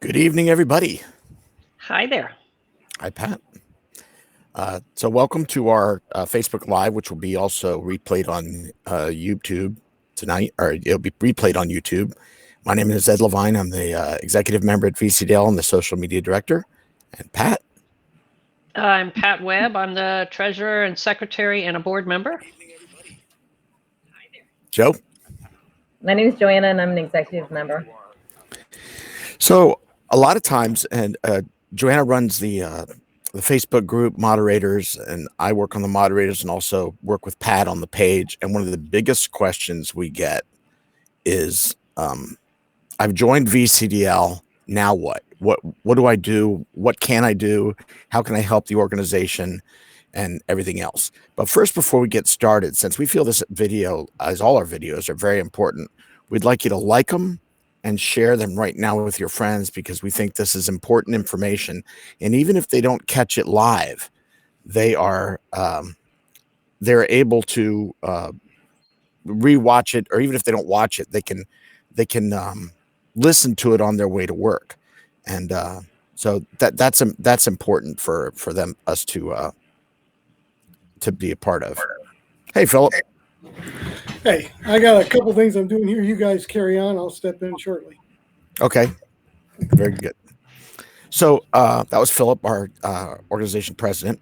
Good evening, everybody. Hi there. Hi, Pat. So welcome to our Facebook Live, which will be also replayed on YouTube tonight, or it'll be replayed on YouTube. My name is Ed Levine. I'm the executive member at VCDL and the social media director. And Pat? I'm Pat Webb. I'm the treasurer and secretary and a board member. Good evening, everybody. Hi there. Joe? My name is Joanna, and I'm an executive member. So a lot of times, and Joanna runs the Facebook group moderators, and I work on the moderators and also work with Pat on the page. And one of the biggest questions we get is, I've joined VCDL. Now what? What do I do? What can I do? How can I help the organization and everything else? But first, before we get started, since we feel this video, as all our videos, are very important, we'd like you to like them and share them right now with your friends, because we think this is important information. And even if they don't catch it live, they are they're able to rewatch it, or even if they don't watch it, they can listen to it on their way to work. And so that's important for us to be a part of. Hey, Philip. Hey, I got a couple things I'm doing here. You guys carry on. I'll step in shortly. Okay. Very good. So that was Philip, our organization president.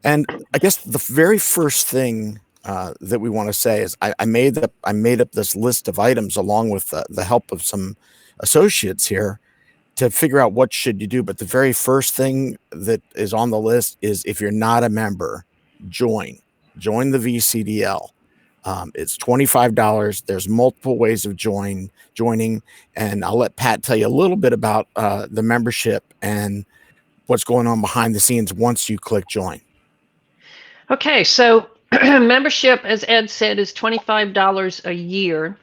And I guess the very first thing that we want to say is I made up this list of items along with the help of some associates here to figure out what should you do. But the very first thing that is on the list is, if you're not a member, join the VCDL. It's $25. There's multiple ways of joining, and I'll let Pat tell you a little bit about the membership and what's going on behind the scenes once you click join. Okay, so membership, as Ed said, is $25 a year.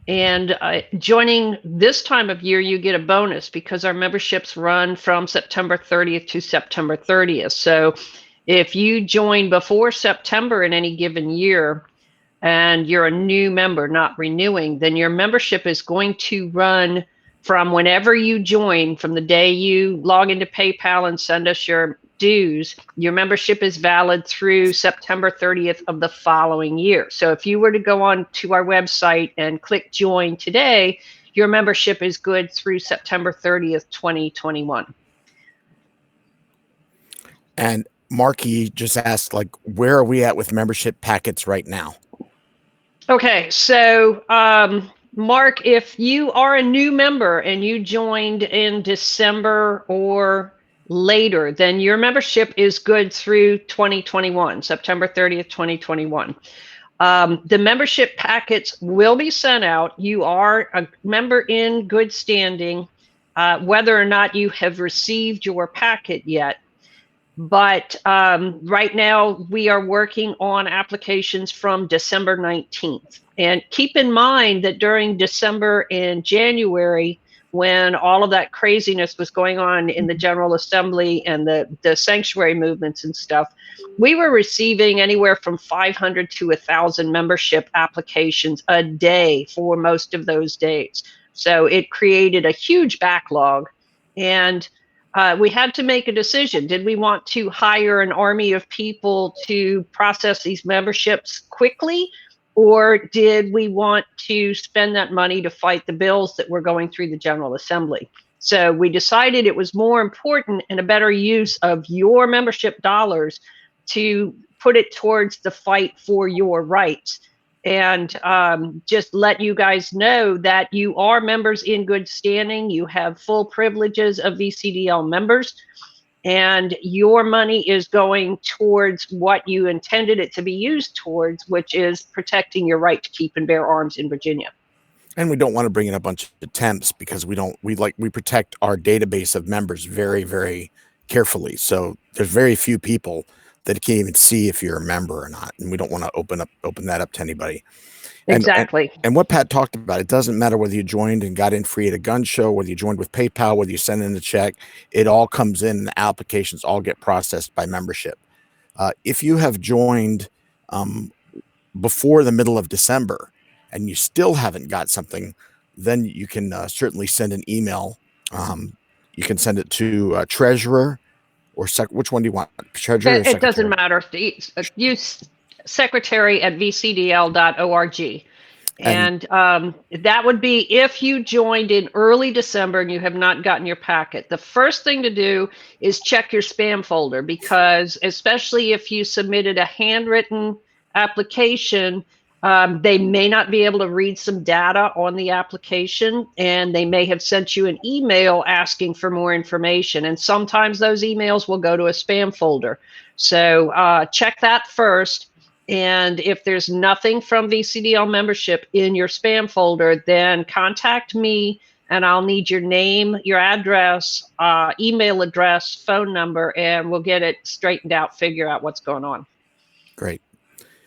And joining this time of year, you get a bonus because our memberships run from September 30th to September 30th. So if you join before September in any given year, and you're a new member not renewing, then your membership is going to run from whenever you join, from the day you log into PayPal and send us your dues. Your membership is valid through September 30th of the following year. So if you were to go on to our website and click join today, your membership is good through September 30th, 2021. And Marky just asked, like, where are we at with membership packets right now? Okay, so Mark, if you are a new member and you joined in December or later, then your membership is good through 2021, September 30th, 2021. The membership packets will be sent out. You are a member in good standing, whether or not you have received your packet yet. But right now we are working on applications from December 19th. And keep in mind that during December and January, when all of that craziness was going on in the General Assembly and the sanctuary movements and stuff, we were receiving anywhere from 500 to 1,000 membership applications a day for most of those days. So it created a huge backlog. And we had to make a decision. Did we want to hire an army of people to process these memberships quickly, or did we want to spend that money to fight the bills that were going through the General Assembly? So we decided it was more important and a better use of your membership dollars to put it towards the fight for your rights. And just let you guys know that you are members in good standing. You have full privileges of VCDL members, and your money is going towards what you intended it to be used towards, which is protecting your right to keep and bear arms in Virginia. And we don't want to bring in a bunch of temps, because we protect our database of members very, very carefully. So there's very few people that can't even see if you're a member or not, and we don't want to open that up to anybody. Exactly. And what Pat talked about, it doesn't matter whether you joined and got in free at a gun show, whether you joined with PayPal, whether you send in a check, it all comes in, and the applications all get processed by membership. If you have joined before the middle of December and you still haven't got something, then you can certainly send an email You can send it to treasurer or which one do you want? Treasurer or It secretary? doesn't matter. Use secretary@vcdl.org. And that would be if you joined in early December and you have not gotten your packet. The first thing to do is check your spam folder, because especially if you submitted a handwritten application, they may not be able to read some data on the application, and they may have sent you an email asking for more information. And sometimes those emails will go to a spam folder. So check that first. And if there's nothing from VCDL membership in your spam folder, then contact me, and I'll need your name, your address, email address, phone number, and we'll get it straightened out, figure out what's going on. Great.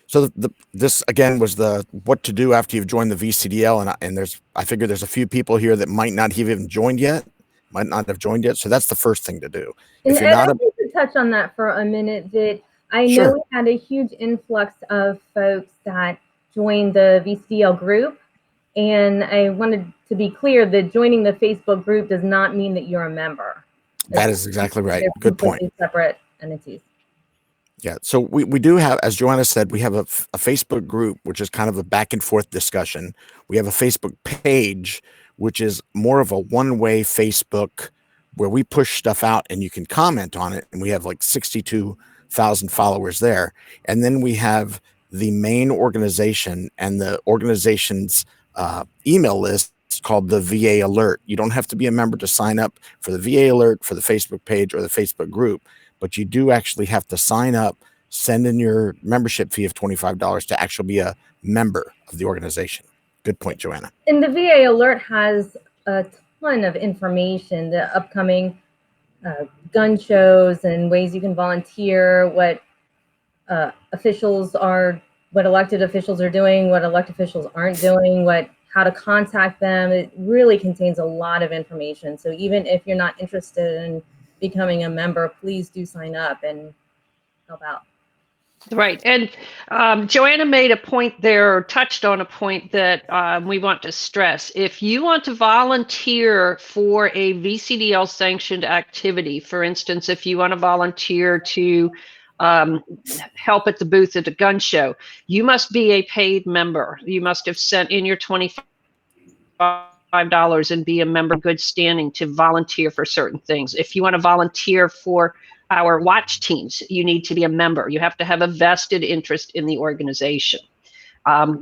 So this again was the what to do after you've joined the VCDL, and I figure there's a few people here that might not have even joined yet, might not have joined yet. So that's the first thing to do. And If you're not, I'd like to touch on that for a minute. That I know Sure. we had a huge influx of folks that joined the VCDL group, and I wanted to be clear that joining the Facebook group does not mean that you're a member. That is exactly right. They're Good point. completely separate entities. Yeah. So we do have, as Joanna said, we have a Facebook group, which is kind of a back and forth discussion. We have a Facebook page, which is more of a one-way Facebook where we push stuff out and you can comment on it. And we have like 62,000 followers there. And then we have the main organization and the organization's email list called the VA Alert. You don't have to be a member to sign up for the VA Alert for the Facebook page or the Facebook group, but you do actually have to sign up, send in your membership fee of $25 to actually be a member of the organization. Good point, Joanna. And the VA Alert has a ton of information, the upcoming gun shows and ways you can volunteer, what elected officials are doing, what elected officials aren't doing, how to contact them. It really contains a lot of information. So even if you're not interested in becoming a member, please do sign up and help out. Right. And Joanna made a point there, or touched on a point that we want to stress. If you want to volunteer for a VCDL sanctioned activity, for instance, if you want to volunteer to help at the booth at a gun show, you must be a paid member. You must have sent in your $25 and be a member in good standing to volunteer for certain things. If you want to volunteer for our watch teams, you need to be a member. You have to have a vested interest in the organization.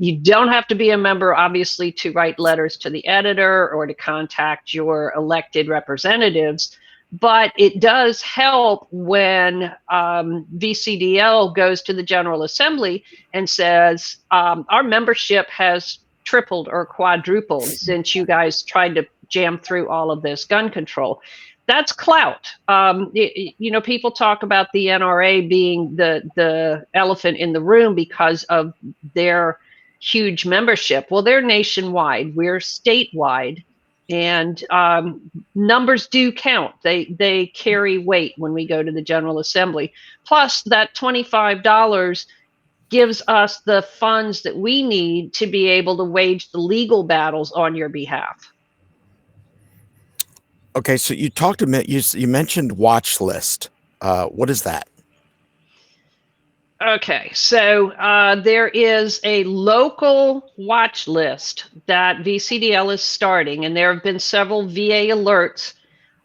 You don't have to be a member, obviously, to write letters to the editor or to contact your elected representatives, but it does help when VCDL goes to the General Assembly and says, our membership has tripled or quadrupled since you guys tried to jam through all of this gun control. That's clout. People talk about the NRA being the elephant in the room because of their huge membership. Well, they're nationwide. We're statewide, and numbers do count. They carry weight when we go to the General Assembly. Plus, that $25 gives us the funds that we need to be able to wage the legal battles on your behalf. Okay, so you talked a minute. You mentioned Watchlist. What is that? Okay, so there is a local watch list that VCDL is starting, and there have been several VA alerts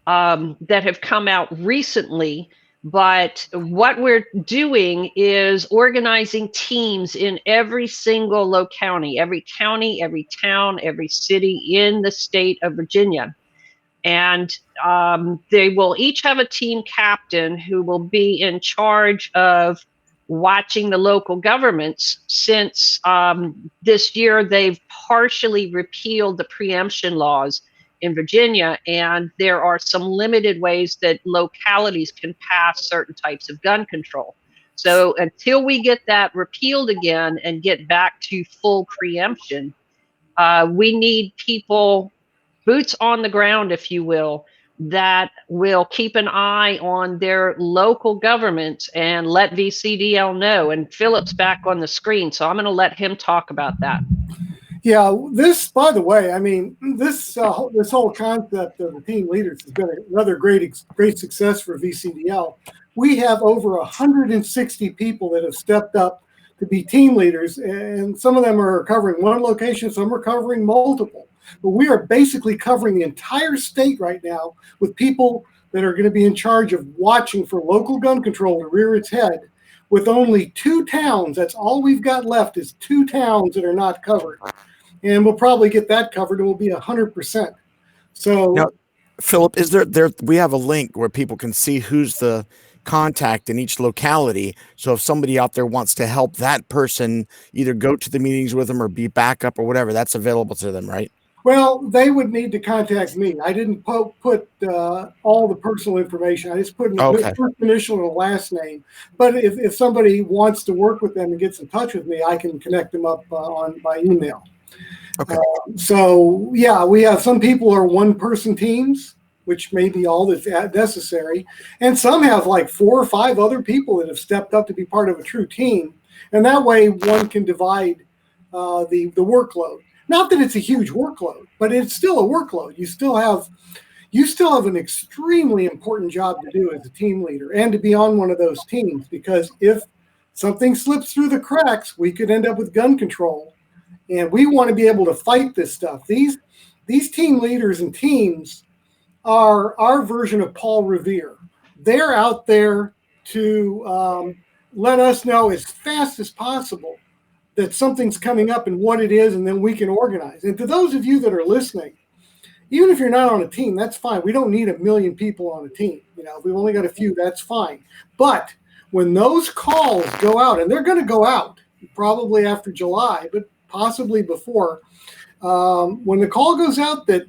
that have come out recently. But what we're doing is organizing teams in every single locality, every county, every town, every city in the state of Virginia. And they will each have a team captain who will be in charge of watching the local governments. Since this year, they've partially repealed the preemption laws in Virginia, and there are some limited ways that localities can pass certain types of gun control. So until we get that repealed again and get back to full preemption, we need people, boots on the ground, if you will, that will keep an eye on their local governments and let VCDL know. And Philip's back on the screen, so I'm going to let him talk about that. Yeah, this, by the way, I mean, this whole concept of the team leaders has been another great success for VCDL. We have over 160 people that have stepped up to be team leaders, and some of them are covering one location, some are covering multiple. But we are basically covering the entire state right now with people that are going to be in charge of watching for local gun control to rear its head. With only 2 towns, that's all we've got left is 2 towns that are not covered. And we'll probably get that covered and we'll be 100%. So now, Philip, is there we have a link where people can see who's the contact in each locality. So if somebody out there wants to help that person either go to the meetings with them or be backup or whatever, that's available to them, right? well, they would need to contact me. I didn't put all the personal information. I just put in Okay. the first initial and the last name. But if somebody wants to work with them and gets in touch with me, I can connect them up by email. Okay. So yeah, we have some people are 1-person teams, which may be all that's necessary, and some have like 4 or 5 other people that have stepped up to be part of a true team, and that way one can divide the workload. Not that it's a huge workload, but it's still a workload. You still have an extremely important job to do as a team leader and to be on one of those teams, because if something slips through the cracks, we could end up with gun control. And we want to be able to fight this stuff. These team leaders and teams are our version of Paul Revere. They're out there to let us know as fast as possible that something's coming up and what it is, and then we can organize. And to those of you that are listening, even if you're not on a team, that's fine. We don't need 1 million people on a team. If we've only got a few, that's fine. But when those calls go out, and they're going to go out probably after July, but possibly before, when the call goes out that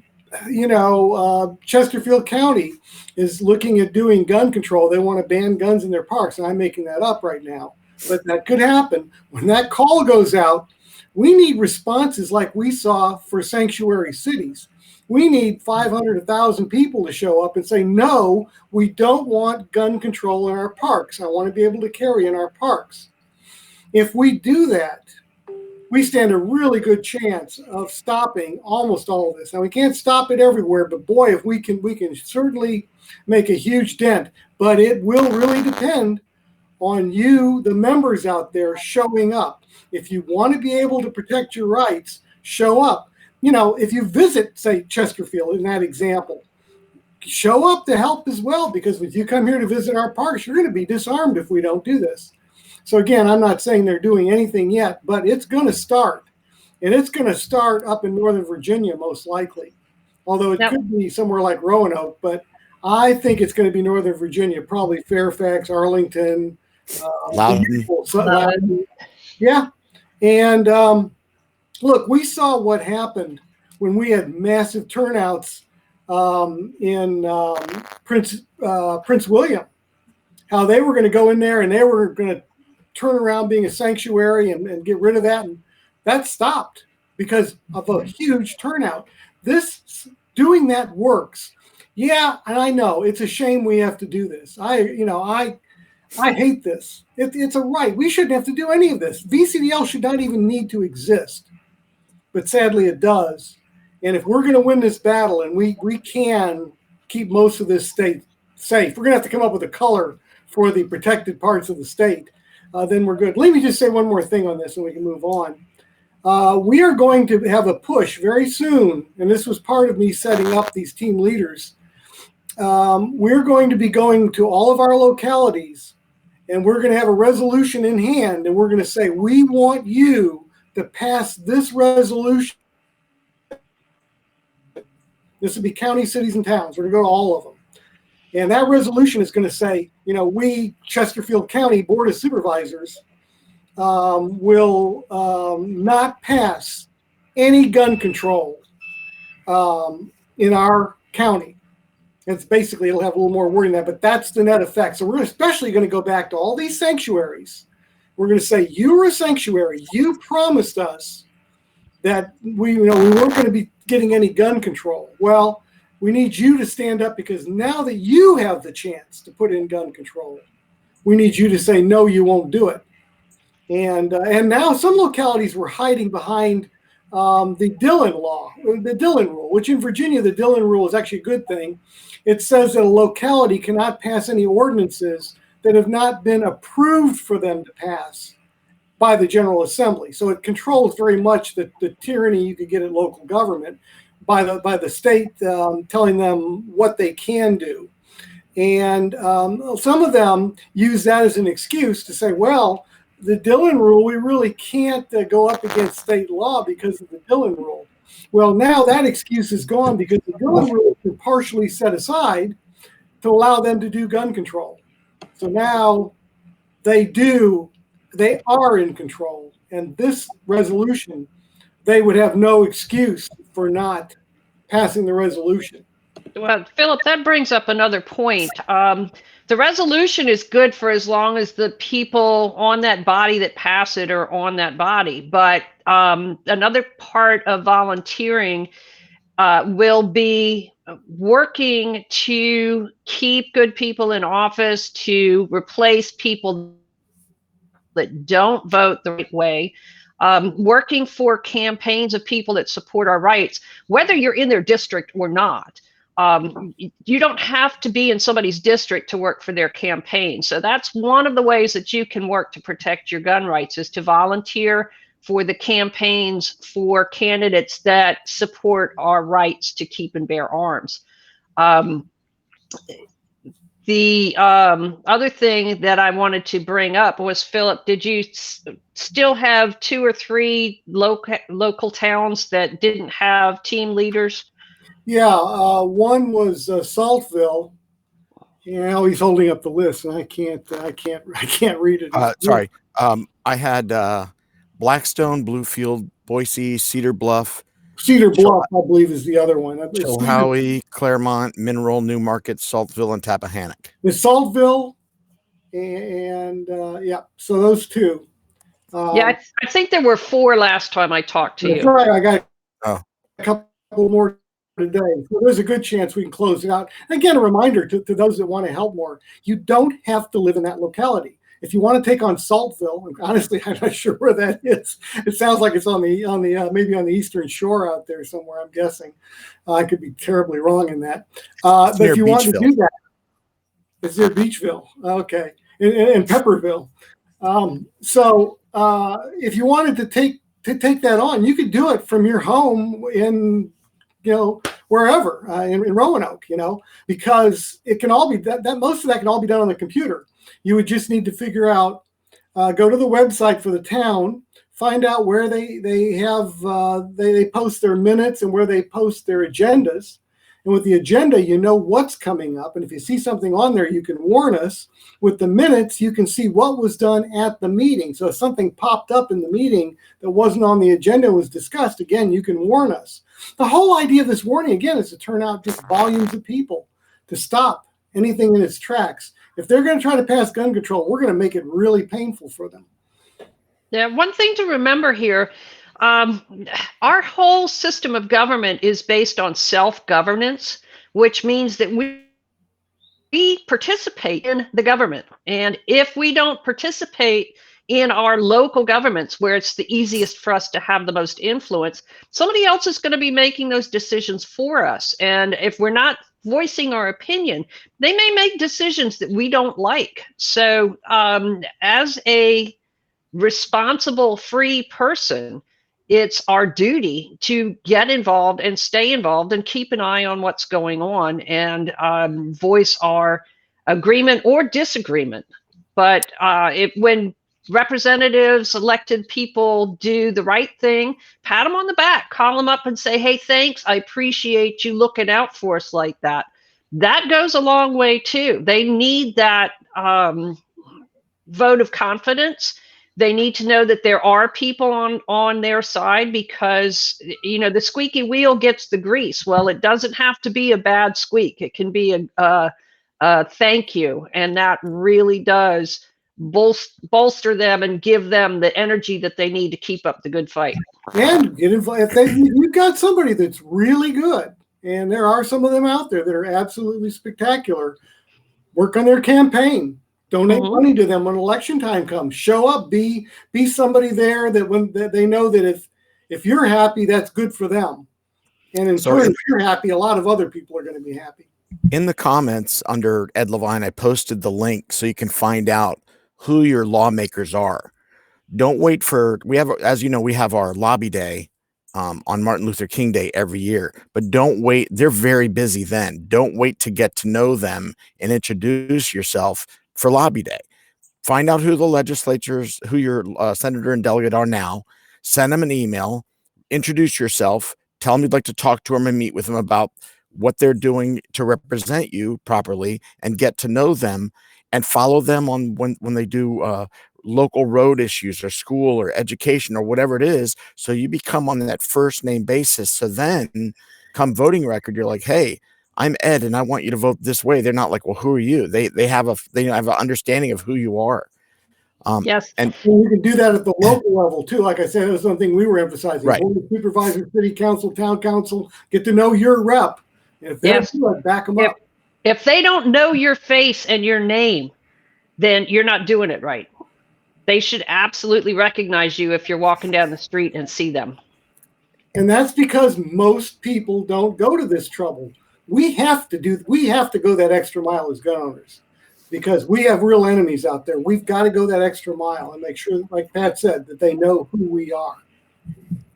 Chesterfield County is looking at doing gun control, they want to ban guns in their parks, and I'm making that up right now, but that could happen. When that call goes out, we need responses like we saw for sanctuary cities. We need 500, 1,000 people to show up and say, no, we don't want gun control in our parks. I want to be able to carry in our parks. If we do that, we stand a really good chance of stopping almost all of this. Now, we can't stop it everywhere, but boy, if we can certainly make a huge dent. But it will really depend on you, the members out there, showing up. If you want to be able to protect your rights, show up. If you visit, say, Chesterfield in that example, show up to help as well, because if you come here to visit our parks, you're going to be disarmed if we don't do this. So again, I'm not saying they're doing anything yet, but it's going to start. And it's going to start up in Northern Virginia, most likely. Although it could be somewhere like Roanoke, but I think it's going to be Northern Virginia, probably Fairfax, Arlington, Loudon. Yeah. And look, we saw what happened when we had massive turnouts in Prince William, how they were going to go in there and they were going to turn around being a sanctuary and get rid of that. And that stopped because of a huge turnout. Doing that works. Yeah, and I know it's a shame we have to do this. I hate this. It's a right. We shouldn't have to do any of this. VCDL should not even need to exist. But sadly it does. And if we're going to win this battle, and we can keep most of this state safe, we're going to have to come up with a color for the protected parts of the state. Then we're good. Let me just say one more thing on this and we can move on. We are going to have a push very soon, and this was part of me setting up these team leaders. We're going to be going to all of our localities, and we're going to have a resolution in hand, and we're going to say, we want you to pass this resolution. This would be counties, cities, and towns. We're going to go to all of them. And that resolution is going to say, we, Chesterfield County Board of Supervisors, will not pass any gun control in our county. It's basically, it'll have a little more wording than that, but that's the net effect. So we're especially going to go back to all these sanctuaries. We're going to say, you were a sanctuary. You promised us that we weren't going to be getting any gun control. Well, we need you to stand up, because now that you have the chance to put in gun control, we need you to say, no, you won't do it. And now some localities were hiding behind the Dillon law, the Dillon rule, which in Virginia, the Dillon rule is actually a good thing. It says that a locality cannot pass any ordinances that have not been approved for them to pass by the General Assembly. So it controls very much the tyranny you could get at local government by the state telling them what they can do. And some of them use that as an excuse to say, well, the Dillon rule, we really can't go up against state law because of the Dillon rule. Well, now that excuse is gone because the Dillon rule has been partially set aside to allow them to do gun control. So now they are in control. And this resolution, they would have no excuse for not passing the resolution. Well, Philip, that brings up another point. The resolution is good for as long as the people on that body that pass it are on that body. But another part of volunteering will be working to keep good people in office, to replace people that don't vote the right way, working for campaigns of people that support our rights, whether you're in their district or not. You don't have to be in somebody's district to work for their campaign. So that's one of the ways that you can work to protect your gun rights, is to volunteer for the campaigns for candidates that support our rights to keep and bear arms. The other thing that I wanted to bring up was, Philip, did you still have 2 or 3 local towns that didn't have team leaders? Yeah, one was Saltville. Now he's holding up the list, and I can't read it. Sorry, I had Blackstone, Bluefield, Boise, Cedar Bluff. Cedar Bluff, I believe, is the other one. Chilhowie, Claremont, Mineral, Newmarket, Saltville, and Tappahannock. It's Saltville, and yeah, so those 2. Yeah, I think there were 4 last time I talked to you. That's right. I got a couple more today. So there's a good chance we can close it out. Again, a reminder to those that want to help more, you don't have to live in that locality. If you want to take on Saltville, honestly, I'm not sure where that is. It sounds like it's on the maybe on the eastern shore out there somewhere, I'm guessing. I could be terribly wrong in that. But if you want to do that, it's near Beachville. Okay. In Pepperville. So if you wanted to take that on, you could do it from your home in, wherever in Roanoke, because it can all be that most of that can all be done on the computer. You would just need to figure out, go to the website for the town, find out where they have they post their minutes and where they post their agendas. And with the agenda, you know what's coming up. And if you see something on there, you can warn us. With the minutes, you can see what was done at the meeting. So if something popped up in the meeting that wasn't on the agenda was discussed, again, you can warn us. The whole idea of this warning, again, is to turn out just volumes of people to stop anything in its tracks. If they're going to try to pass gun control, we're going to make it really painful for them. Yeah, one thing to remember here, our whole system of government is based on self-governance, which means that we participate in the government. And if we don't participate in our local governments, where it's the easiest for us to have the most influence, somebody else is going to be making those decisions for us. And if we're not voicing our opinion, they may make decisions that we don't like. So as a responsible, free person, it's our duty to get involved and stay involved and keep an eye on what's going on and voice our agreement or disagreement. But when representatives, elected people do the right thing, pat them on the back, call them up and say, hey, thanks, I appreciate you looking out for us like that. That goes a long way too. They need that vote of confidence. They need to know that there are people on their side, because, the squeaky wheel gets the grease. Well, it doesn't have to be a bad squeak. It can be a thank you. And that really does bolster them and give them the energy that they need to keep up the good fight. And get involved. If you've got somebody that's really good, and there are some of them out there that are absolutely spectacular, work on their campaign. Donate money to them when election time comes. Show up. Be somebody there that when they know that If you're happy, that's good for them. And in So turn, if you're happy, a lot of other people are going to be happy. in the comments under Ed Levine, I posted the link so you can find out who your lawmakers are. Don't wait for, we have, as you know, we have our lobby day on Martin Luther King Day every year, but don't wait. They're very busy then. Don't wait to get to know them and introduce yourself for lobby day. Find out who the legislatures, who your senator and delegate are now. Send them an email, introduce yourself, tell them you'd like to talk to them and meet with them about what they're doing to represent you properly, and get to know them, and follow them on when they do local road issues or school or education or whatever it is. So you become on that first name basis. So then come voting record, you're like, hey, I'm Ed and I want you to vote this way. They're not like, well, who are you? They have an understanding of who you are. Yes. And you can do that at the local level too. Like I said, it was something we were emphasizing. Right. Board of Supervisor, city council, town council, get to know your rep. And if they're good, back them up. If they don't know your face and your name, then you're not doing it right. They should absolutely recognize you if you're walking down the street and see them. And that's because most people don't go to this trouble. We have to go that extra mile as gun owners, because we have real enemies out there. We've got to go that extra mile and make sure, like Pat said, that they know who we are.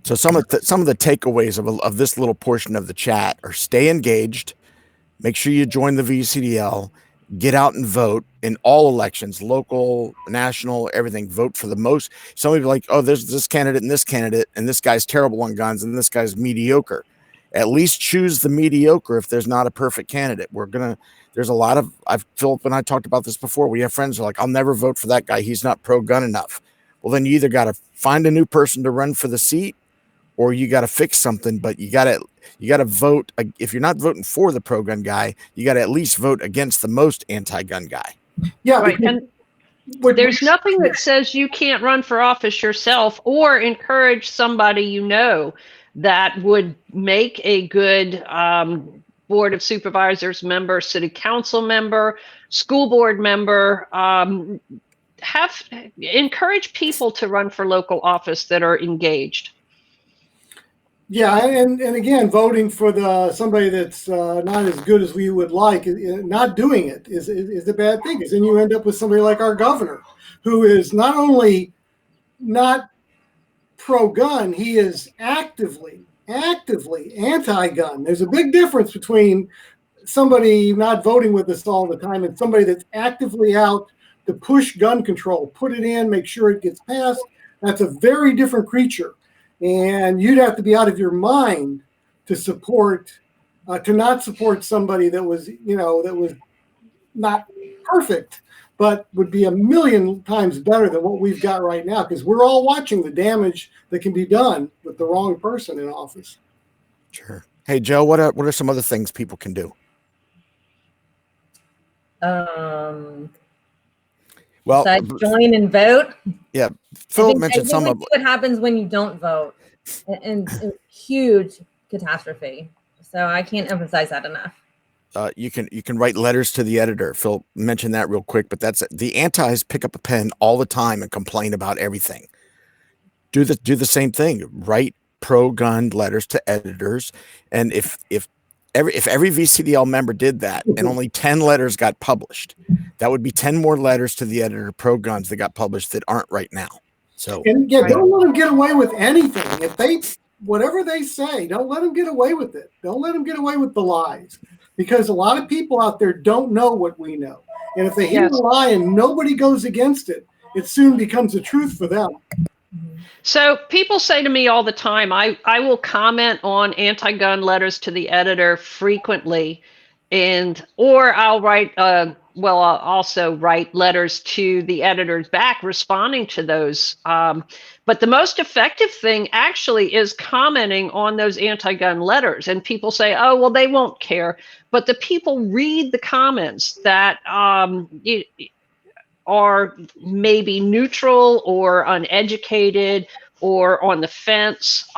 so some of the takeaways of this little portion of the chat are: stay engaged, make sure you join the VCDL, get out and vote in all elections, local, national, everything. Vote for the most. Some people are like, oh, there's this candidate, and this guy's terrible on guns, and this guy's mediocre. At least choose the mediocre if there's not a perfect candidate. There's a lot of, Philip and I talked about this before. We have friends who are like, I'll never vote for that guy. He's not pro-gun enough. Well, then you either got to find a new person to run for the seat, or you got to fix something. But you got to vote. If you're not voting for the pro-gun guy, you got to at least vote against the most anti-gun guy. Yeah. Right. And there's nothing that says you can't run for office yourself or encourage somebody you know that would make a good Board of Supervisors member, city council member, school board member. Encourage people to run for local office that are engaged. Yeah, and again, voting for somebody that's not as good as we would like, not doing it is a bad thing. Because then you end up with somebody like our governor, who is not only not pro-gun, he is actively anti-gun. There's a big difference between somebody not voting with us all the time and somebody that's actively out to push gun control, put it in, make sure it gets passed. That's a very different creature. And you'd have to be out of your mind to not support somebody that was not perfect, but would be a million times better than what we've got right now, because we're all watching the damage that can be done with the wrong person in office. Sure. Hey, Joe, what are some other things people can do? Well, besides join and vote. Yeah, Philip mentioned some of what happens when you don't vote, and it's a huge catastrophe. So I can't emphasize that enough. You can write letters to the editor. Phil mentioned that real quick, but that's the antis pick up a pen all the time and complain about everything. Do the same thing. Write pro-gun letters to editors, and if every VCDL member did that and only 10 letters got published, that would be 10 more letters to the editor pro-guns that got published that aren't right now. So don't let them get away with anything. Whatever they say, don't let them get away with it. Don't let them get away with the lies, because a lot of people out there don't know what we know. And if they hear a lie and nobody goes against it, it soon becomes the truth for them. So people say to me all the time, I will comment on anti-gun letters to the editor frequently, or I'll write, I'll also write letters to the editors back responding to those. But the most effective thing actually is commenting on those anti-gun letters. And people say, oh, well, they won't care. But the people read the comments that are maybe neutral or uneducated or on the fence.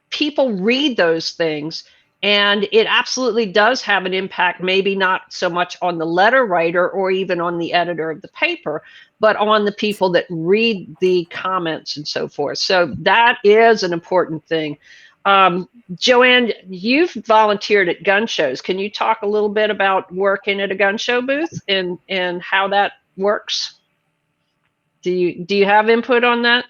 People read those things And it absolutely does have an impact, maybe not so much on the letter writer or even on the editor of the paper, but on the people that read the comments and so forth. So that is an important thing. Joanne, you've volunteered at gun shows. Can you talk a little bit about working at a gun show booth and how that works? Do you have input on that?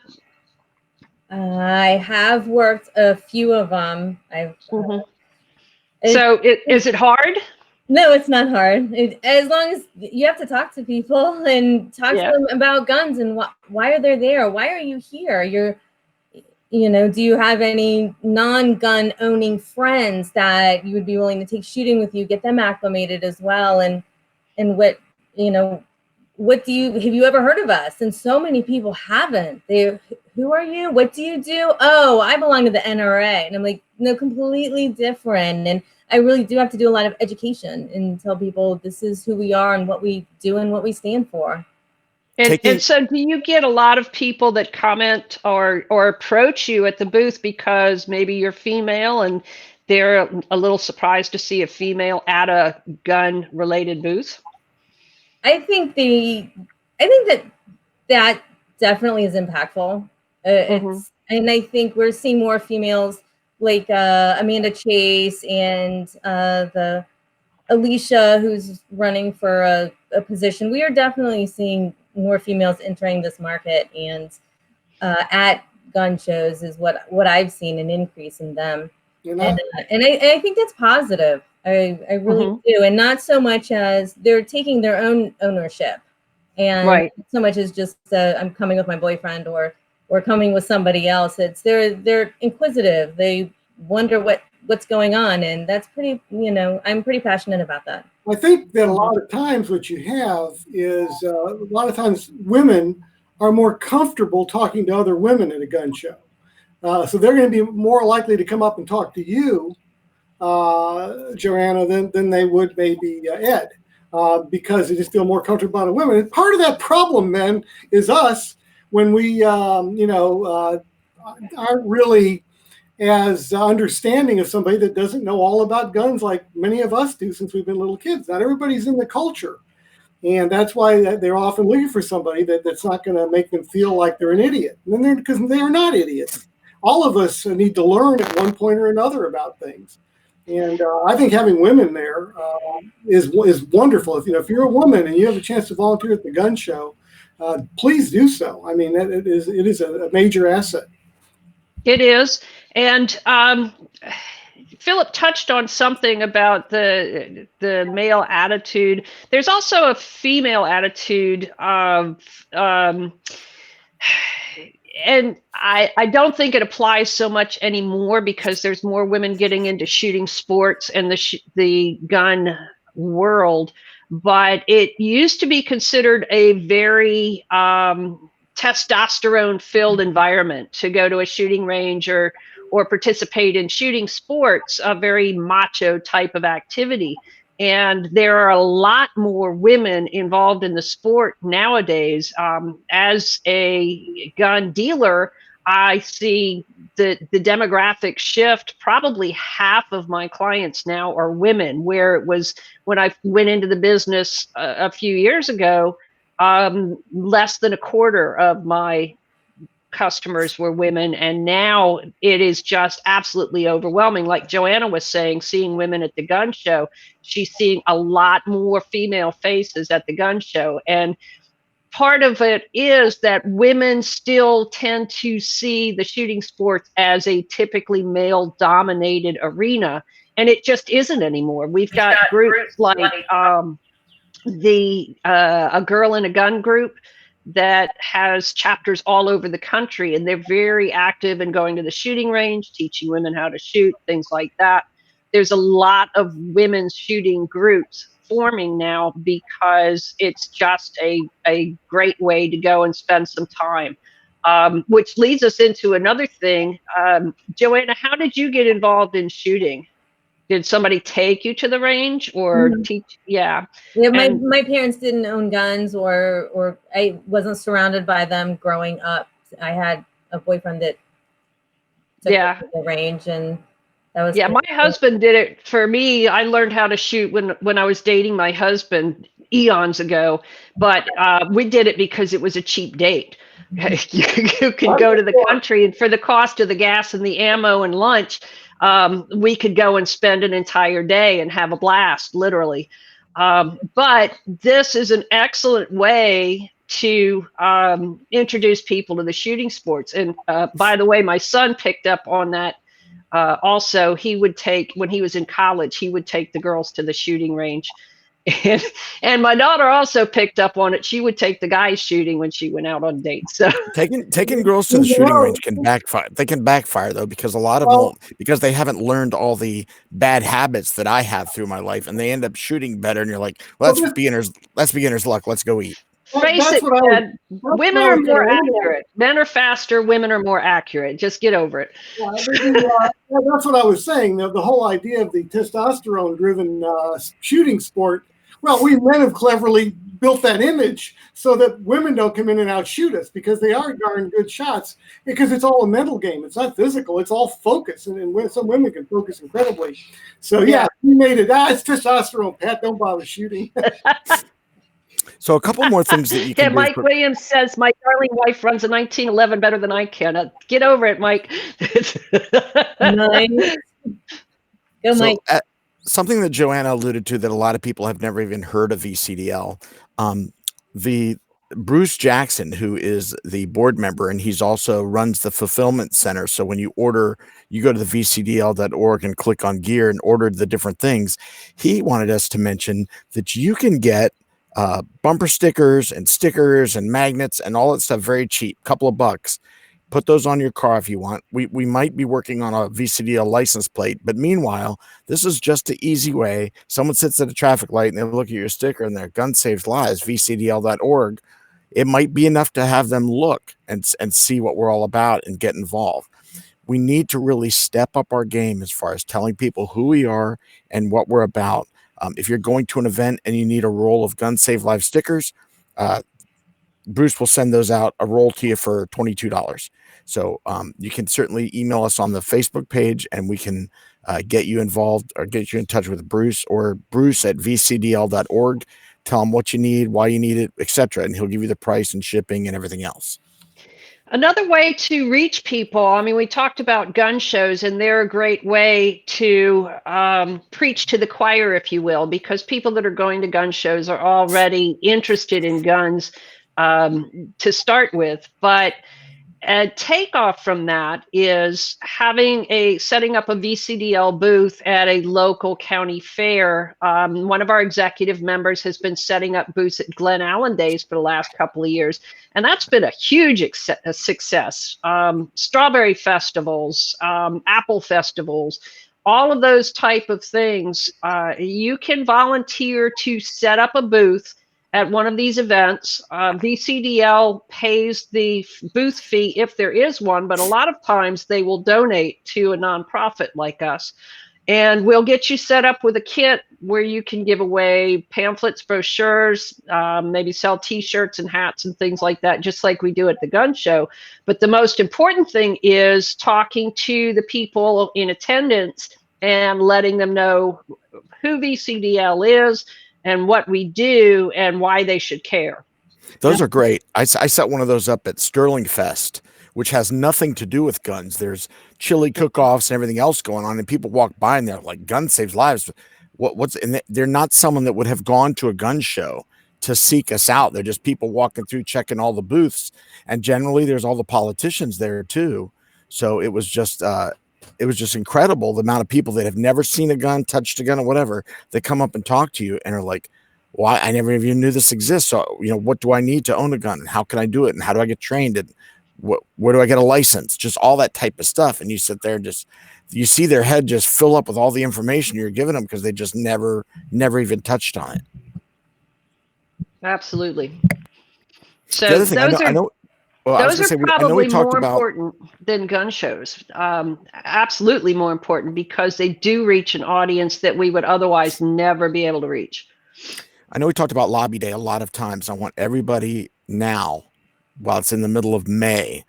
I have worked a few of them. So is it hard? No, it's not hard. As long as you have to talk to people and talk to them about guns and why are they there? Why are you here? Do you have any non-gun owning friends that you would be willing to take shooting with you? Get them acclimated as well. And what have you ever heard of us? And so many people haven't. Who are you? What do you do? Oh, I belong to the NRA. And I'm like, no, completely different. And I really do have to do a lot of education and tell people this is who we are and what we do and what we stand for. And so do you get a lot of people that comment or approach you at the booth because maybe you're female and they're a little surprised to see a female at a gun related booth? I think that definitely is impactful. And I think we're seeing more females like Amanda Chase and the Alicia who's running for a position. We are definitely seeing more females entering this market, and at gun shows is what I've seen, an increase in them. And I think that's positive. I really do. And not so much as they're taking their own ownership. And so much as just I'm coming with my boyfriend or coming with somebody else. It's they're inquisitive. They wonder what's going on. And that's pretty, I'm pretty passionate about that. I think that a lot of times what you have is a lot of times women are more comfortable talking to other women at a gun show. So they're going to be more likely to come up and talk to you, Joanna, than they would maybe Ed, because they just feel more comfortable about a woman. And part of that problem, then, is us when we, aren't really as understanding of somebody that doesn't know all about guns like many of us do since we've been little kids. Not everybody's in the culture. And that's why they're often looking for somebody that's not going to make them feel like they're an idiot. And because they're not idiots. All of us need to learn at one point or another about things. And I think having women there is wonderful. If you're a woman and you have a chance to volunteer at the gun show, please do so. I mean, it is a major asset. It is. And Philip touched on something about the male attitude. There's also a female attitude of, and I don't think it applies so much anymore because there's more women getting into shooting sports and the gun world. But it used to be considered a very testosterone-filled environment to go to a shooting range or participate in shooting sports, a very macho type of activity. And there are a lot more women involved in the sport nowadays. As a gun dealer, I see the demographic shift. Probably half of my clients now are women, where it was when I went into the business a few years ago, less than a quarter of my customers were women, and now it is just absolutely overwhelming. Like Joanna was saying, seeing women at the gun show, she's seeing a lot more female faces at the gun show. And part of it is that women still tend to see the shooting sports as a typically male dominated arena, and it just isn't anymore. We've got groups like a Girl in a Gun group that has chapters all over the country, and they're very active in going to the shooting range, teaching women how to shoot, things like that. There's a lot of women's shooting groups forming now because it's just a great way to go and spend some time. Which leads us into another thing. Joanna, how did you get involved in shooting? Did somebody take you to the range or teach? Yeah. Yeah, my parents didn't own guns, or I wasn't surrounded by them growing up. I had a boyfriend that took me to the range, and That was Yeah, my husband did it for me. I learned how to shoot when I was dating my husband eons ago, but we did it because it was a cheap date. You could go to the country, and for the cost of the gas and the ammo and lunch, we could go and spend an entire day and have a blast, literally. But this is an excellent way to introduce people to the shooting sports. And by the way, my son picked up on that. Also, he would take, when he was in college, he would take the girls to the shooting range. And my daughter also picked up on it. She would take the guys shooting when she went out on dates. So taking girls to the shooting range can backfire. They can backfire though, because a lot of them, because they haven't learned all the bad habits that I have through my life, and they end up shooting better. And you're like, well, that's beginner's luck. Let's go eat. Face it, Ted, women are more accurate. Men are faster. Women are more accurate. Just get over it. That's what I was saying. The whole idea of the testosterone-driven shooting sport. Well, we men have cleverly built that image so that women don't come in and outshoot us, because they are darn good shots, because it's all a mental game. It's not physical. It's all focus. And some women can focus incredibly. So, yeah, we made it. It's testosterone, Pat. Don't bother shooting. So a couple more things that you can do. Mike Williams says, my darling wife runs a 1911 better than I can. Get over it, Mike. Nice. Go, Mike. Something that Joanna alluded to that a lot of people have never even heard of VCDL. The Bruce Jackson, who is the board member, and he's also runs the fulfillment center. So when you order, you go to the VCDL.org and click on gear and order the different things. He wanted us to mention that you can get bumper stickers and magnets and all that stuff very cheap, couple of bucks. Put those on your car if you want. We might be working on a VCDL license plate, but meanwhile, this is just an easy way. Someone sits at a traffic light and they look at your sticker and their gun saves lives, VCDL.org. It might be enough to have them look and see what we're all about and get involved. We need to really step up our game as far as telling people who we are and what we're about. If you're going to an event and you need a roll of Gun Save Live stickers, Bruce will send those out, a roll to you for $22. So you can certainly email us on the Facebook page, and we can get you involved or get you in touch with Bruce or Bruce at vcdl.org. Tell him what you need, why you need it, etc., and he'll give you the price and shipping and everything else. Another way to reach people, I mean, we talked about gun shows, and they're a great way to preach to the choir, if you will, because people that are going to gun shows are already interested in guns to start with. But a takeoff from that is setting up a VCDL booth at a local county fair. One of our executive members has been setting up booths at Glen Allen Days for the last couple of years, and that's been a huge success. Strawberry festivals, apple festivals, all of those type of things. You can volunteer to set up a booth at one of these events. VCDL pays the booth fee if there is one, but a lot of times they will donate to a nonprofit like us. And we'll get you set up with a kit where you can give away pamphlets, brochures, maybe sell T-shirts and hats and things like that, just like we do at the gun show. But the most important thing is talking to the people in attendance and letting them know who VCDL is and what we do and why they should care. Those are great. I set one of those up at Sterling Fest, which has nothing to do with guns. There's chili cook-offs and everything else going on, and people walk by and they're like, gun saves lives. And they're not someone that would have gone to a gun show to seek us out. They're just people walking through, checking all the booths. And generally there's all the politicians there too. So it was just incredible, the amount of people that have never seen a gun, touched a gun or whatever, that come up and talk to you and are like, well, I never even knew this exists. So, what do I need to own a gun? And how can I do it? And how do I get trained? And where do I get a license? Just all that type of stuff. And you sit there and you see their head just fill up with all the information you're giving them because they just never even touched on it. Absolutely. So the other thing, those are probably more important than gun shows. Absolutely more important, because they do reach an audience that we would otherwise never be able to reach. I know we talked about lobby day a lot of times. I want everybody now, while it's in the middle of May,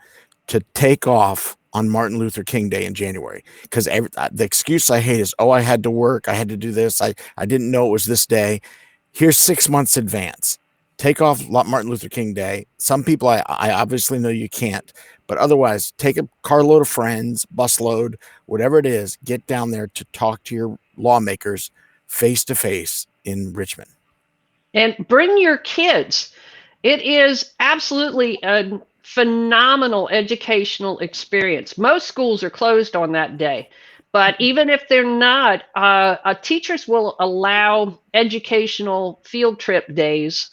to take off on Martin Luther King Day in January, because the excuse I hate is, oh, I had to work, I had to do this, I didn't know it was this day. Here's 6 months advance. Take off Martin Luther King Day. Some people I obviously know you can't, but otherwise take a carload of friends, busload, whatever it is, get down there to talk to your lawmakers face to face in Richmond. And bring your kids. It is absolutely a phenomenal educational experience. Most schools are closed on that day, but even if they're not, teachers will allow educational field trip days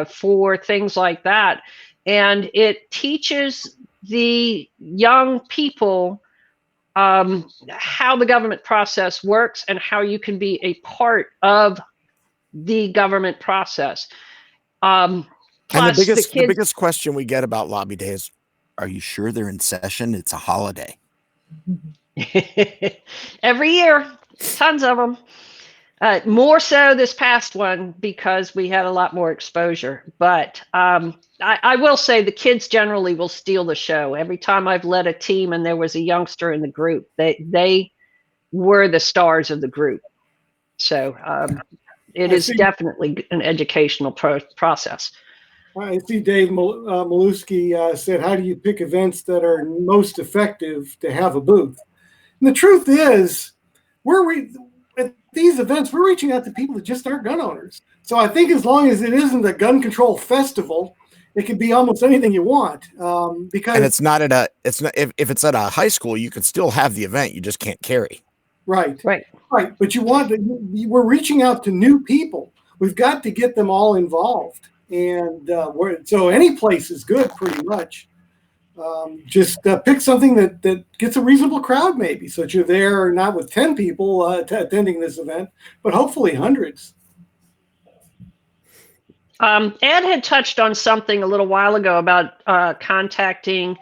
for things like that. And it teaches the young people how the government process works and how you can be a part of the government process. Plus, and the biggest question we get about lobby day is, are you sure they're in session? It's a holiday. Every year, tons of them. More so this past one because we had a lot more exposure. But I will say the kids generally will steal the show. Every time I've led a team and there was a youngster in the group, they were the stars of the group. So it is definitely an educational process. I see Dave Maluski said, how do you pick events that are most effective to have a booth? And the truth is, at these events, we're reaching out to people that just aren't gun owners. So I think as long as it isn't a gun control festival, it could be almost anything you want. Because and it's not if it's at a high school, you can still have the event, you just can't carry. Right. But we're reaching out to new people. We've got to get them all involved. And so any place is good, pretty much. Just pick something that gets a reasonable crowd, maybe, so that you're there not with 10 people attending this event, but hopefully hundreds. Ed had touched on something a little while ago about contacting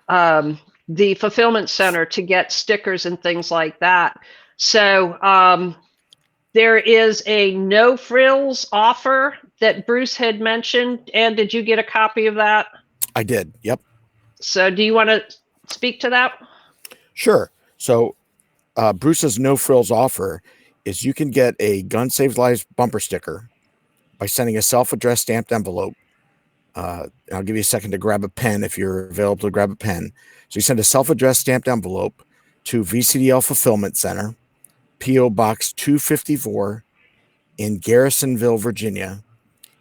the fulfillment center to get stickers and things like that. So there is a no frills offer that Bruce had mentioned. Ed, did you get a copy of that? I did. Yep. So do you want to speak to that? Sure. So Bruce's no frills offer is you can get a Gun Saves Lives bumper sticker by sending a self-addressed stamped envelope. I'll give you a second to grab a pen if you're available to grab a pen. So you send a self-addressed stamped envelope to VCDL Fulfillment Center, P.O. Box 254 in Garrisonville, Virginia,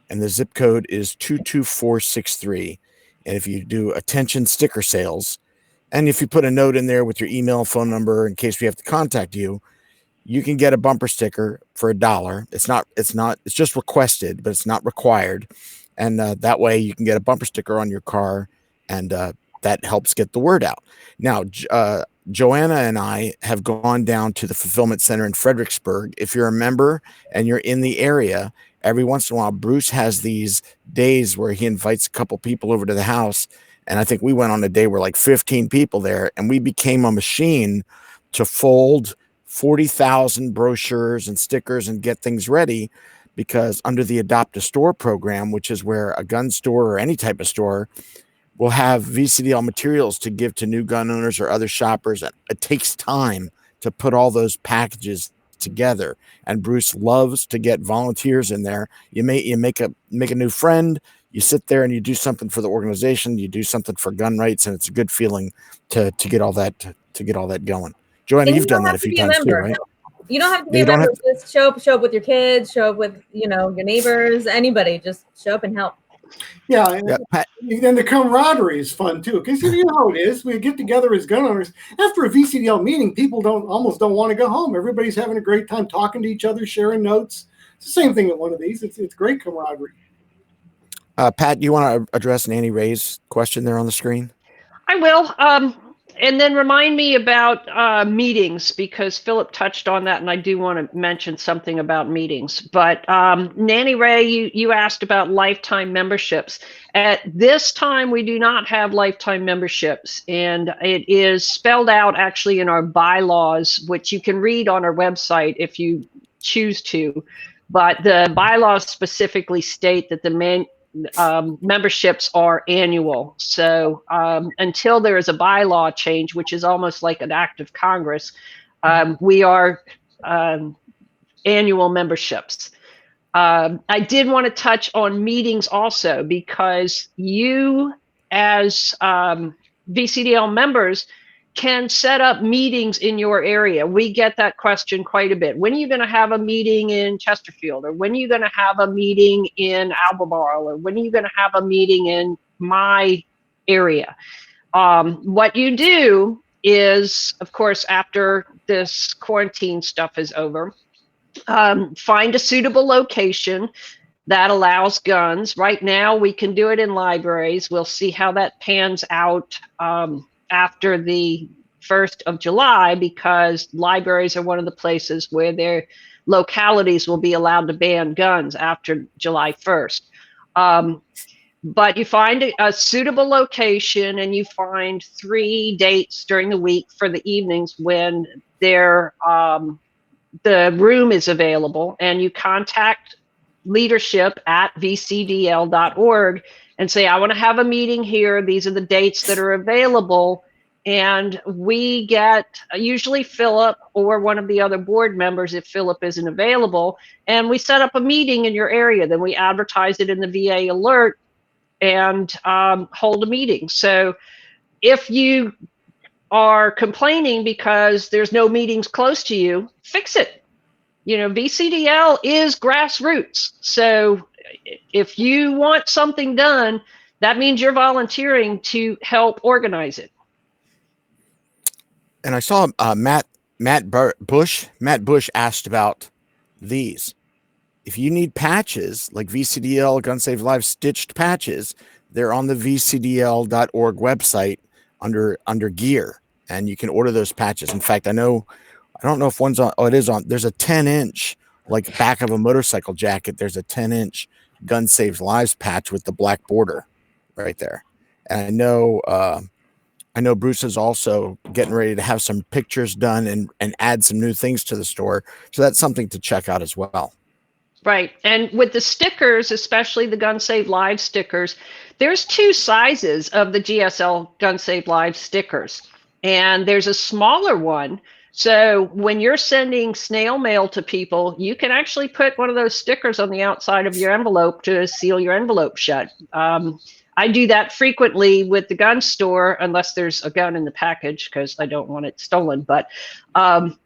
and the zip code is 22463. And if you do attention sticker sales, and if you put a note in there with your email, phone number, in case we have to contact you, you can get a bumper sticker for $1. It's just requested, but it's not required. And that way you can get a bumper sticker on your car, and that helps get the word out. Now, Joanna and I have gone down to the fulfillment center in Fredericksburg. If you're a member and you're in the area, every once in a while, Bruce has these days where he invites a couple people over to the house. And I think we went on a day where like 15 people there, and we became a machine to fold 40,000 brochures and stickers and get things ready, because under the Adopt a Store program, which is where a gun store or any type of store will have VCDL materials to give to new gun owners or other shoppers. It takes time to put all those packages together, and Bruce loves to get volunteers in there. You make a new friend, you sit there and you do something for the organization, you do something for gun rights, and it's a good feeling to get all that going. Joanna, you've done that a few times too, right? You don't have to be a member. Just show up with your kids, show up with your neighbors, anybody. Just show up and help. Yeah, and the camaraderie is fun too, because you know how it is. We get together as gun owners after a VCDL meeting. People almost don't want to go home. Everybody's having a great time talking to each other, sharing notes. It's the same thing at one of these. It's great camaraderie. Pat, you want to address Nanny Ray's question there on the screen? I will. And then remind me about meetings, because Philip touched on that, and I do want to mention something about meetings. But Nanny Ray, you asked about lifetime memberships. At this time, we do not have lifetime memberships, and it is spelled out actually in our bylaws, which you can read on our website if you choose to. But the bylaws specifically state that the memberships are annual. So until there is a bylaw change, which is almost like an act of Congress, we are annual memberships. I did want to touch on meetings also, because you as VCDL members can set up meetings in your area. We get that question quite a bit. When are you going to have a meeting in Chesterfield? Or when are you going to have a meeting in Albemarle? Or when are you going to have a meeting in my area? What you do is, of course, after this quarantine stuff is over, find a suitable location that allows guns. Right now, we can do it in libraries. We'll see how that pans out after the 1st of July, because libraries are one of the places where their localities will be allowed to ban guns after July 1st. But you find a suitable location, and you find 3 dates during the week for the evenings when the room is available, and you contact leadership at vcdl.org and say, I want to have a meeting here. These are the dates that are available. And we get usually Philip or one of the other board members if Philip isn't available, and we set up a meeting in your area. Then we advertise it in the VA alert and hold a meeting. So if you are complaining because there's no meetings close to you, fix it. You know, VCDL is grassroots. So if you want something done, that means you're volunteering to help organize it. And I saw Matt Bush asked about these. If you need patches like VCDL Gun Save Lives stitched patches, they're on the vcdl.org website under gear, and you can order those patches. In fact, I don't know if one's on. Oh, it is on. There's a 10-inch, like back of a motorcycle jacket. There's a 10-inch Gun Saves Lives patch with the black border right there. And I know Bruce is also getting ready to have some pictures done and add some new things to the store. So that's something to check out as well. Right. And with the stickers, especially the Gun Save Lives stickers, there's 2 sizes of the GSL Gun Save Lives stickers. And there's a smaller one. So when you're sending snail mail to people, you can actually put one of those stickers on the outside of your envelope to seal your envelope shut. I do that frequently with the gun store, unless there's a gun in the package, because I don't want it stolen. But on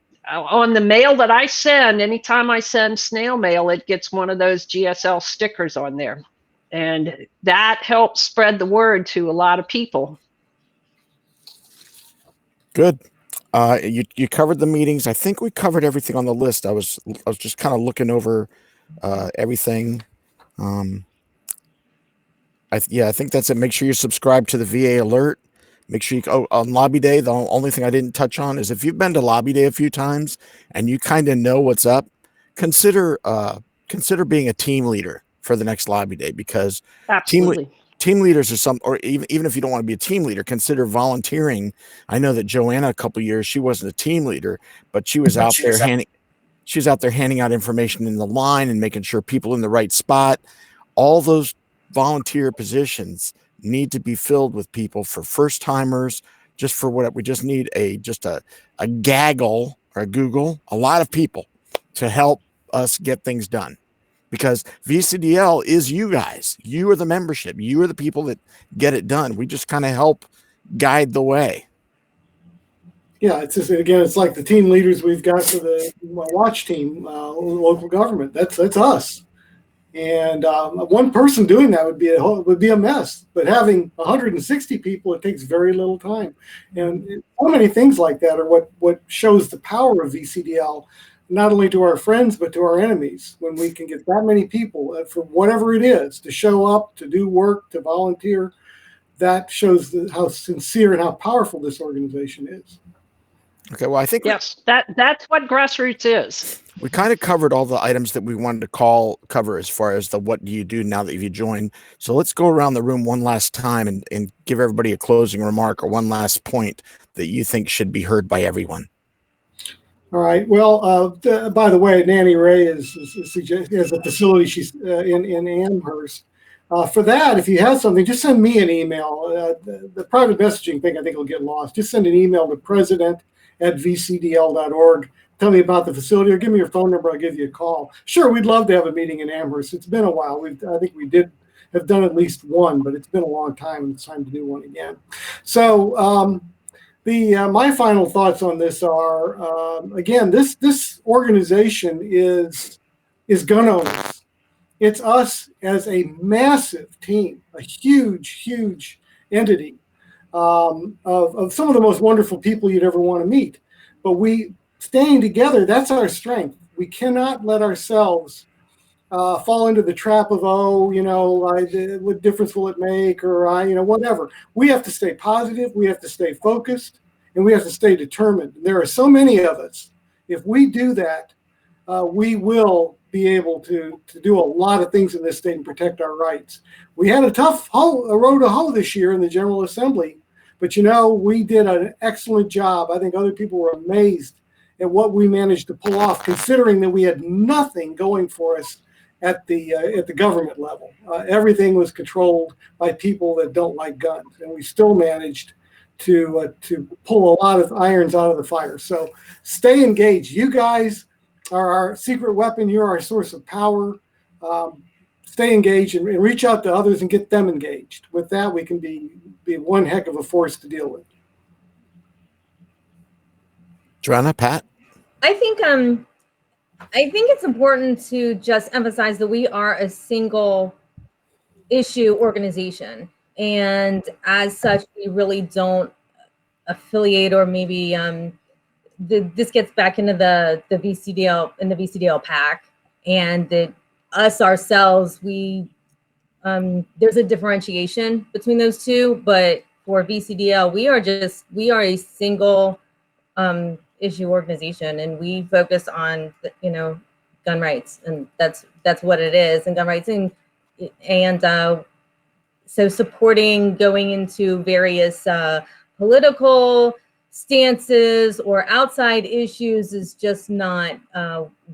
the mail that I send, anytime I send snail mail, it gets one of those GSL stickers on there. And that helps spread the word to a lot of people. Good. You covered the meetings. I think we covered everything on the list. I was just kind of looking over everything. I think that's it. Make sure you subscribe to the VA alert. Make sure you on lobby day. The only thing I didn't touch on is if you've been to lobby day a few times and you kind of know what's up, consider being a team leader for the next lobby day, because absolutely. Team leaders are or even if you don't want to be a team leader, consider volunteering. I know that Joanna, a couple of years, she wasn't a team leader, but she was out there handing out information in the line and making sure people in the right spot. All those volunteer positions need to be filled with people for first timers. Just for what we just need a gaggle or a Google, a lot of people to help us get things done. Because VCDL is you guys. You are the membership. You are the people that get it done. We just kind of help guide the way. Yeah, it's just, again, it's like the team leaders we've got for the watch team, local government. That's us. And one person doing that would be a mess. But having 160 people, it takes very little time. And so many things like that are what shows the power of VCDL. Not only to our friends, but to our enemies. When we can get that many people for whatever it is to show up, to do work, to volunteer, that shows how sincere and how powerful this organization is. Okay, well, I think yes, that's what grassroots is. We kind of covered all the items that we wanted to cover as far as the what do you do now that you joined. So let's go around the room one last time and give everybody a closing remark or one last point that you think should be heard by everyone. All right. Well, by the way, Nanny Ray is a facility. She's in Amherst. For that, if you have something, just send me an email. The private messaging thing, I think, will get lost. Just send an email to president@vcdl.org. Tell me about the facility, or give me your phone number. I'll give you a call. Sure, we'd love to have a meeting in Amherst. It's been a while. I think we have done at least one, but it's been a long time, and it's time to do one again. So my final thoughts on this are, again, this organization is gun owners. It's us as a massive team, a huge entity of some of the most wonderful people you'd ever want to meet. But staying together, that's our strength. We cannot let ourselves fall into the trap of, what difference will it make, or whatever. We have to stay positive, we have to stay focused, and we have to stay determined. There are so many of us. If we do that, we will be able to do a lot of things in this state and protect our rights. We had a tough row to hoe this year in the General Assembly, but we did an excellent job. I think other people were amazed at what we managed to pull off, considering that we had nothing going for us at the government level. Everything was controlled by people that don't like guns, and we still managed to pull a lot of irons out of the fire. So stay engaged. You guys are our secret weapon. You're our source of power. Stay engaged and reach out to others and get them engaged. With that, we can be one heck of a force to deal with. Joanna, Pat? I think it's important to just emphasize that we are a single issue organization, and as such, we really don't affiliate, or maybe this gets back into the VCDL and the VCDL PAC, and that us ourselves, there's a differentiation between those two, but for VCDL, we are a single issue organization, and we focus on gun rights, and that's what it is, and gun rights, and so supporting going into various political stances or outside issues is just not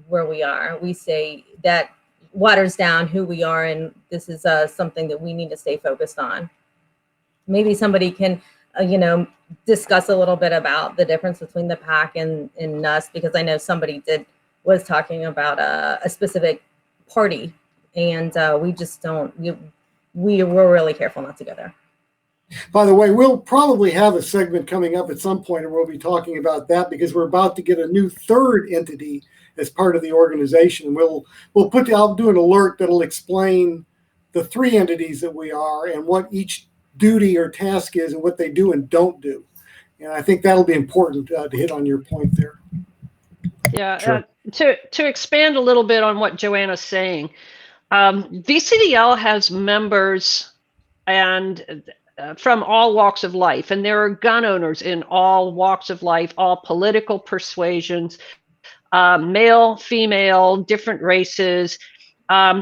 where we are. We say that waters down who we are, and this is something that we need to stay focused on. Maybe somebody can discuss a little bit about the difference between the PAC and us, because I know somebody was talking about a specific party, and we just don't. We're really careful not to go there. By the way, we'll probably have a segment coming up at some point, and we'll be talking about that, because we're about to get a new third entity as part of the organization. And I'll do an alert that'll explain the three entities that we are and what each duty or task is and what they do and don't do. And I think that'll be important to hit on your point there. Yeah, Sure. To expand a little bit on what Joanna's saying, VCDL has members and from all walks of life, and there are gun owners in all walks of life, all political persuasions, male, female, different races.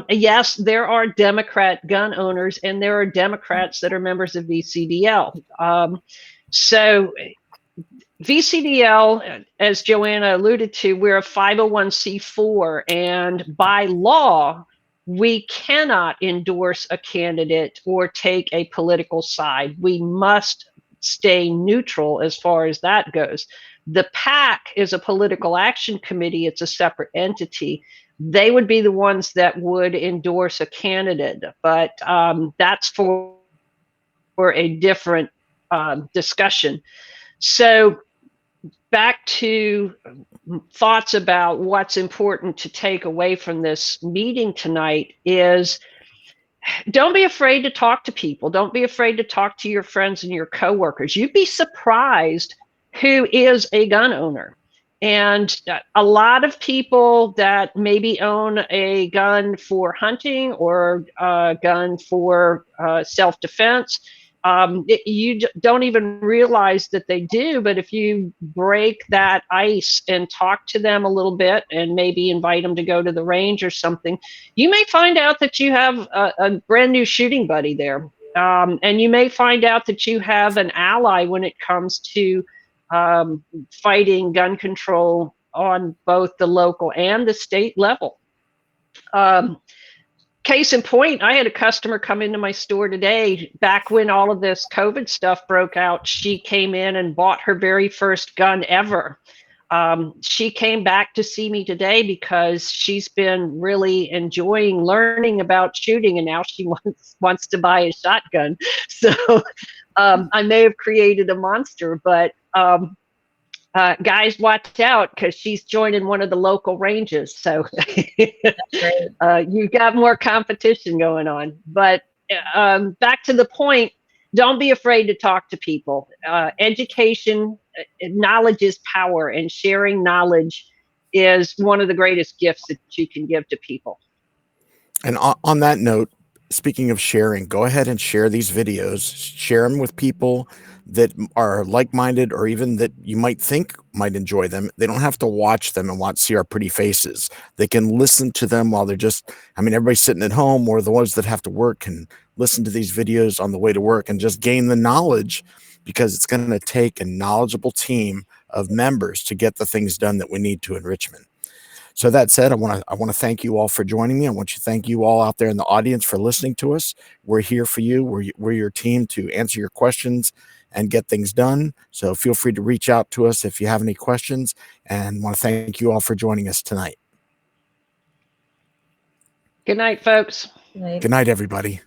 Yes, there are Democrat gun owners, and there are Democrats that are members of VCDL. So VCDL, as Joanna alluded to, we're a 501c4, and by law, we cannot endorse a candidate or take a political side. We must stay neutral as far as that goes. The PAC is a political action committee. It's a separate entity. They would be the ones that would endorse a candidate, but that's for a different discussion. So back to thoughts about what's important to take away from this meeting tonight is, don't be afraid to talk to people. Don't be afraid to talk to your friends and your coworkers. You'd be surprised who is a gun owner. And a lot of people that maybe own a gun for hunting or a gun for self-defense, you don't even realize that they do. But if you break that ice and talk to them a little bit and maybe invite them to go to the range or something, you may find out that you have a brand new shooting buddy there. And you may find out that you have an ally when it comes to fighting gun control on both the local and the state level. case in point, I had a customer come into my store today back when all of this COVID stuff broke out. She came in and bought her very first gun ever. She came back to see me today because she's been really enjoying learning about shooting, and now she wants to buy a shotgun. So I may have created a monster, but guys, watch out, because she's joining one of the local ranges. So you've got more competition going on. But back to the point, don't be afraid to talk to people. Education, knowledge is power, and sharing knowledge is one of the greatest gifts that you can give to people. And on that note, speaking of sharing, go ahead and share these videos, share them with people that are like-minded, or even that you might think might enjoy them. They don't have to watch them and see our pretty faces. They can listen to them while they're just, I mean, everybody's sitting at home, or the ones that have to work can listen to these videos on the way to work and just gain the knowledge, because it's going to take a knowledgeable team of members to get the things done that we need to in Richmond. So that said, I want to thank you all for joining me. I want to thank you all out there in the audience for listening to us. We're here for you. We're your team to answer your questions and get things done. So feel free to reach out to us if you have any questions, and want to thank you all for joining us tonight. Good night, folks. Good night. Good night, everybody.